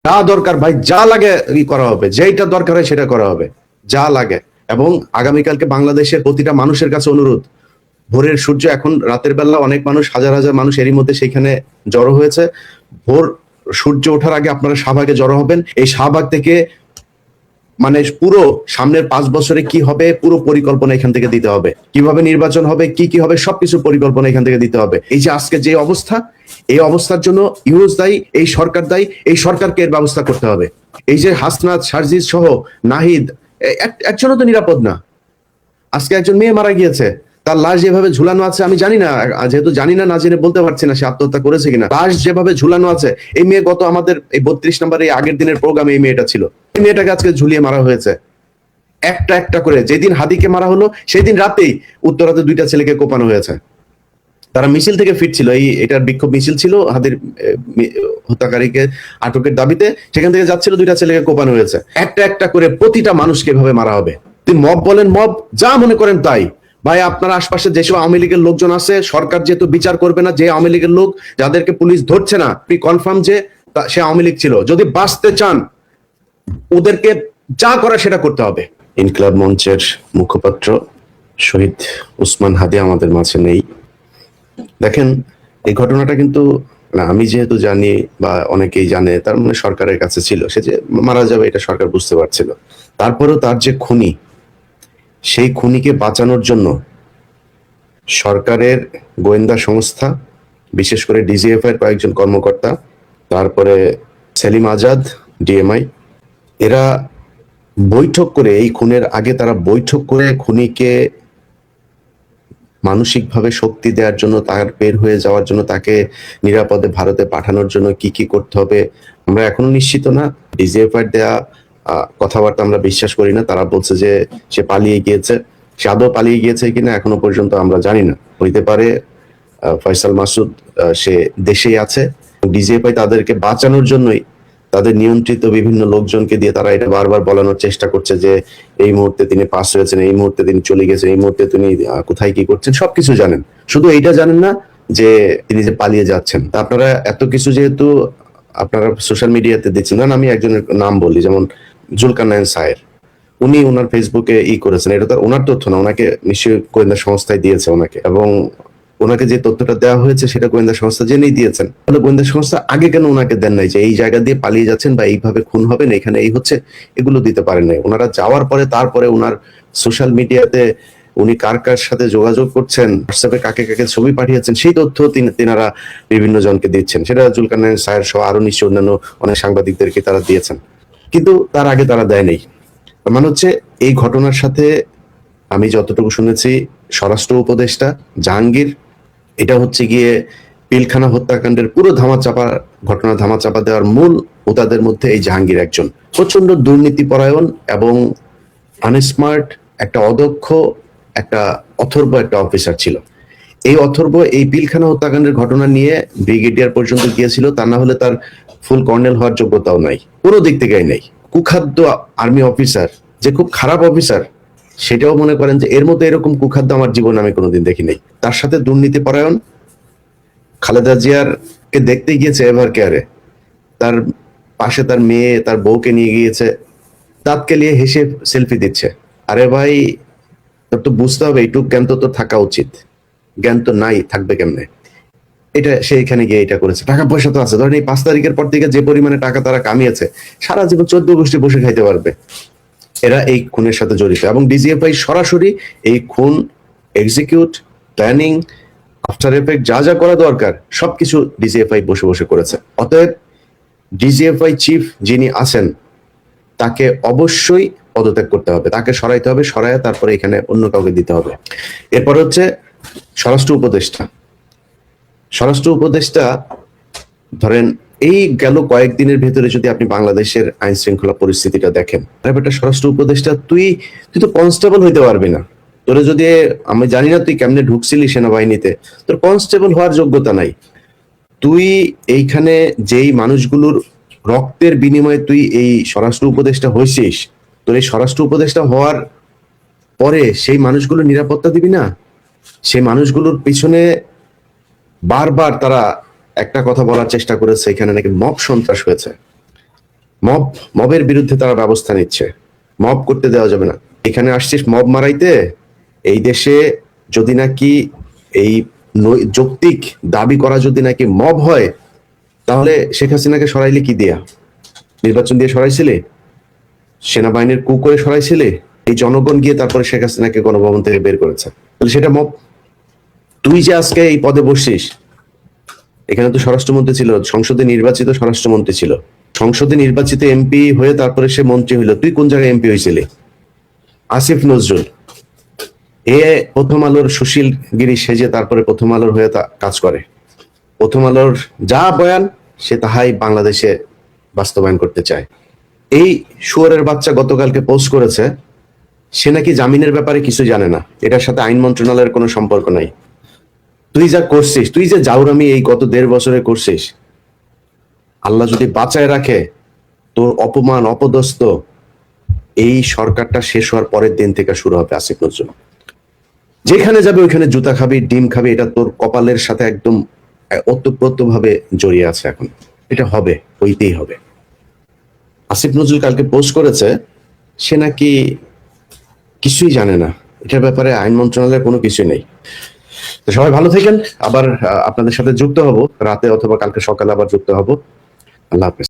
যা দরকার ভাই, যা লাগে করা হবে, যেটা দরকার হয় সেটা করা হবে, যা লাগে। এবং আগামীকালকে বাংলাদেশের প্রতিটা মানুষের কাছে অনুরোধ, ভোরের সূর্য এখন রাতের বেলা অনেক মানুষ, হাজার হাজার মানুষ এরই মধ্যে সেখানে জড়ো হয়েছে। ভোর সূর্য ওঠার আগে আপনারা শাহবাগে জড়ো হবেন। এই শাহবাগ থেকে মানে পুরো সামনের 5 বছরে কি হবে পুরো পরিকল্পনা এখান থেকে দিতে হবে, কিভাবে নির্বাচন হবে, কি কি হবে, সবকিছু পরিকল্পনা এখান থেকে দিতে হবে। এই যে আজকে যে অবস্থা, এই অবস্থার জন্য ইউনুস দায়ী, এই সরকার দায়ী, এই সরকারকে এর ব্যবস্থা করতে হবে। এই যে হাসনাত, সার্জিস সহ নাহিদ, একজনও তো নিরাপদ না। আজকে একজন মেয়ে মারা গিয়েছে, তার লাশ যেভাবে ঝুলানো আছে, আমি জানি না, যেহেতু জানি না, না জেনে বলতে পারছি না সে আত্মহত্যা করেছে কিনা। লাশ যেভাবে ঝুলানো আছে, এই মেয়ে গত আমাদের এই 32 নম্বর এই আগের দিনের প্রোগ্রামে এই মেয়েটা ছিল, এই মেয়েটাকে আজকে ঝুলিয়ে মারা হয়েছে একটা একটা করে। যেদিন হাদিকে মারা হলো সেই দিন রাতেই উত্তরাতে 2টা ছেলেকে কোপানো হয়েছে। তারা মিছিল থেকে ফিরছিল, এটার বিক্ষোভ মিছিল ছিল হাদির হত্যাকারীকে আটকের দাবিতে, সেখান থেকে যাচ্ছিল, 2টা ছেলেকে কোপানো হয়েছে। একটা একটা করে প্রতিটা মানুষকে এভাবে মারা হবে। তিনি মব বলেন, মব যা মনে করেন তাই। ভাই আপনার আশপাশে যেসব আওয়ামী লীগের লোকজন আছে, সরকার যেহেতু বিচার করবে না, যে আওয়ামী লীগের লোক যাদেরকে পুলিশ ধরছে না, আপনি কনফার্ম যে সে আওয়ামী লীগ ছিল, যদি বাঁচতে চান ওদেরকে যা করা সেটা করতে হবে। ইনকিলাব মঞ্চের মুখপাত্র শহীদ উসমান হাদি আমাদের মাঝে নেই। দেখেন, এই ঘটনাটা কিন্তু আমি যেহেতু জানি বা অনেকেই জানে, তার মানে সরকারের কাছে ছিল, সে যে মারা যাবে এটা সরকার বুঝতে পারছিল। তারপরেও তার যে খুনি, সেই খুনিকে বাঁচানোর জন্য সরকারের গোয়েন্দা সংস্থা, বিশেষ করে ডিজিএফআই এর কয়েকজন কর্মকর্তা, তারপরে সেলিম আজাদ ডিএমআই, এরা বৈঠক করে, এই খুনের আগে তারা বৈঠক করে খুনিকে মানসিকভাবে শক্তি দেওয়ার জন্য, তার বের হয়ে যাওয়ার জন্য, তাকে নিরাপদে ভারতে পাঠানোর জন্য কি কি করতে হবে আমরা এখনো নিশ্চিত না। ডিজিএফআই দেয়া কথাবার্তা আমরা বিশ্বাস করি না। তারা বলছে যে সে পালিয়ে গিয়েছে, সে আদৌ পালিয়ে গিয়েছে কিনা এখনো পর্যন্ত আমরা জানি না। হইতে পারে ফয়সাল মাসুদ সে দেশেই আছে। ডিজিএফআই তাদেরকে বাঁচানোর জন্যই তাদের নিয়ন্ত্রিত বিভিন্ন লোকজনকে দিয়ে তারা এটা বারবার বলানোর চেষ্টা করছে যে এই মুহূর্তে তিনি পাস হয়েছেন, এই মুহূর্তে তিনি চলে গেছেন, এই মুহূর্তে তিনি কোথায় কি করছেন, সবকিছু জানেন, শুধু এইটা জানেন না যে তিনি যে পালিয়ে যাচ্ছেন। তা আপনারা এত কিছু যেহেতু আপনারা সোশ্যাল মিডিয়াতে দিচ্ছেন, না আমি একজনের নাম বলি, যেমন জুলকারনাইন সায়ের, উনি ওনার ফেসবুকে করেছেন, এটা তো ওনার তথ্য না, ওনাকে নিশ্চয়ই গোয়েন্দা সংস্থায় দিয়েছে ওনাকে, এবং ওনাকে যে তথ্যটা দেওয়া হয়েছে সেটা গোয়েন্দা সংস্থা জেনেই দিয়েছেন। তাহলে গোয়েন্দা সংস্থা আগে কেন ওনাকে দেন নাই যে এই জায়গা দিয়ে পালিয়ে যাচ্ছেন বা এইভাবে খুন হবেন, এখানে এই হচ্ছে, এগুলো দিতে পারেন নাই। ওনারা যাওয়ার পরে তারপরে ওনার সোশ্যাল মিডিয়াতে উনি কার কার সাথে যোগাযোগ করছেন, হোয়াটসঅ্যাপে কাকে কাকে ছবি পাঠিয়েছেন, সেই তথ্য তিনারা বিভিন্ন জনকে দিচ্ছেন। সেটা জুলকারনাইন সায়ের সহ আরো নিশ্চয় অন্যান্য অনেক সাংবাদিকদেরকে তারা দিয়েছেন, কিন্তু তার আগে তারা দেয় নাই। মানে হচ্ছে এই ঘটনার সাথে আমি যতটুকু শুনেছি, স্বরাষ্ট্র উপদেষ্টা জাহাঙ্গীর, এটা হচ্ছে গিয়ে পিলখানা হত্যাকাণ্ডের পুরো ঘটনা ধামাচাপা দেওয়ার মূল হোতাদের মধ্যে এই জাহাঙ্গীর একজন। প্রচন্ড দুর্নীতিপরায়ণ এবং আনস্মার্ট, একটা অদক্ষ, একটা অথর্ব একটা অফিসার ছিল। এই অথর্ব এই পিলখানা হত্যাকাণ্ডের ঘটনা নিয়ে ব্রিগেডিয়ার পর্যন্ত গিয়েছিল, তা না হলে তার ফুল কর্নেল হওয়ার যোগ্যতাও নাই, কোনো দিক থেকেই নাই। কুখাদ্য আর্মি অফিসার, যে খুব খারাপ অফিসার, সেটাও মনে করেন যে এর মধ্যে এরকম কুখাদ্য আমার জীবনে আমি কোনোদিন দেখি নাই। তার সাথে দুর্নীতি পরায়ণ, খালেদা জিয়ার কে দেখতে গিয়েছে এভার কেয়ারে, তার পাশে তার মেয়ে তার বউকে নিয়ে গিয়েছে, দাঁত কেলিয়ে হেসে সেলফি দিচ্ছে। আরে ভাই, তোর তো বুঝতে হবে এইটুক জ্ঞান তো তোর থাকা উচিত, জ্ঞান তো নাই, থাকবে কেমনে? এটা সে এখানে গিয়ে এটা করেছে, টাকা পয়সা তো আছে। ধরেন এই 5 তারিখের পর থেকে যে পরিমাণে টাকা তারা কামিয়েছে, সারা জীবন 14 গোষ্ঠী বসে খাইতে পারবে। এরা এই খুনের সাথে জড়িত, এবং ডিজিএফআই সরাসরি এই খুন এক্সিকিউট, প্ল্যানিং, আফটার এফেক্ট যা যা করা দরকার সবকিছু ডিজিএফআই বসে বসে করেছে। অতএব ডিজিএফআই চিফ যিনি আছেন তাকে অবশ্যই পদত্যাগ করতে হবে, তাকে সরাইতে হবে, সরাইয়া তারপরে এখানে অন্য কাউকে দিতে হবে। এরপর হচ্ছে স্বরাষ্ট্র উপদেষ্টা। স্বরাষ্ট্র উপদেষ্টা ধরেন এই গেল কয়েকদিনের ভেতরে যদি আপনি বাংলাদেশের আইন শৃঙ্খলা পরিস্থিতিটা দেখেন, ব্যাপারটা স্বরাষ্ট্র উপদেষ্টা, তুই তো কনস্টেবল হইতে পারবি না। তোরে যদি, আমি জানি না তুই কেমনে ঢুকছিলি সেনাবাহিনীতে, তোর কনস্টেবল হওয়ার যোগ্যতা নাই। তুই এইখানে যেই মানুষগুলোর রক্তের বিনিময়ে তুই এই স্বরাষ্ট্র উপদেষ্টা হয়েছিস, তোর এই স্বরাষ্ট্র উপদেষ্টা হওয়ার পরে সেই মানুষগুলো নিরাপত্তা দিবি না? সেই মানুষগুলোর পিছনে বারবার তারা একটা কথা বলার চেষ্টা করেছে, এখানে নাকি মব সন্ত্রাস হয়েছে। মবের বিরুদ্ধে তারা ব্যবস্থা নিচ্ছে। মব করতে দেওয়া যাবে না। এখানে আসছিস মব মারাইতে? এই দেশে যদি নাকি এই যৌক্তিক দাবি করা যদি নাকি মব হয়, তাহলে শেখ হাসিনাকে সরাইলে কি দিয়া? নির্বাচন দিয়ে সরাইছিলে? সেনাবাহিনীর কু করে সরাইছিলে? এই জনগণ গিয়ে তারপরে শেখ হাসিনাকে গণভবন থেকে বের করেছে, তাহলে সেটা মব? তুই যে আজকে এই পদে বসছিস, এখানে তো স্বরাষ্ট্রমন্ত্রী ছিল, সংসদে নির্বাচিত স্বরাষ্ট্রমন্ত্রী ছিল, সংসদে নির্বাচিত এমপি হয়ে তারপরে সে মন্ত্রী হইলো। তুই কোন জায়গায় এমপি হয়েছিলি? আসিফ নজরুল প্রথম আলোর সুশীল গিরি সেজে তারপরে প্রথম আলোর হয়ে কাজ করে। প্রথম আলোর যা বয়ান সে তাহাই বাংলাদেশে বাস্তবায়ন করতে চায়। এই শুয়োরের বাচ্চা গতকালকে পোস্ট করেছে সে নাকি জামিনের ব্যাপারে কিছু জানে না, এটার সাথে আইন মন্ত্রণালয়ের কোনো সম্পর্ক নাই। তুই যা করছিস, তুই যে জাউরামি এই গত 1.5 বছরে করছিস, আল্লাহ যদি বাঁচায় রাখে, তোর অপমান অপদস্থ এই সরকারটা শেষ হওয়ার পরের দিন থেকে শুরু হবে। আসিফ নজরুল যেখানে যাবে ওইখানে জুতা খাবি, ডিম খাবি, এটা তোর কপালের সাথে একদম ওতপ্রোত ভাবে জড়িয়ে আছে। এখন এটা হবে, হইতেই হবে। আসিফ নজরুল কালকে পোস্ট করেছে সে নাকি কিছুই জানে না, এটার ব্যাপারে আইন মন্ত্রণালয়ের কোনো কিছুই নেই। তো সবাই ভালো থাকেন, আবার আপনাদের সাথে যুক্ত হব রাতে অথবা কালকে সকালে আবার যুক্ত হব। আল্লাহ হাফেজ।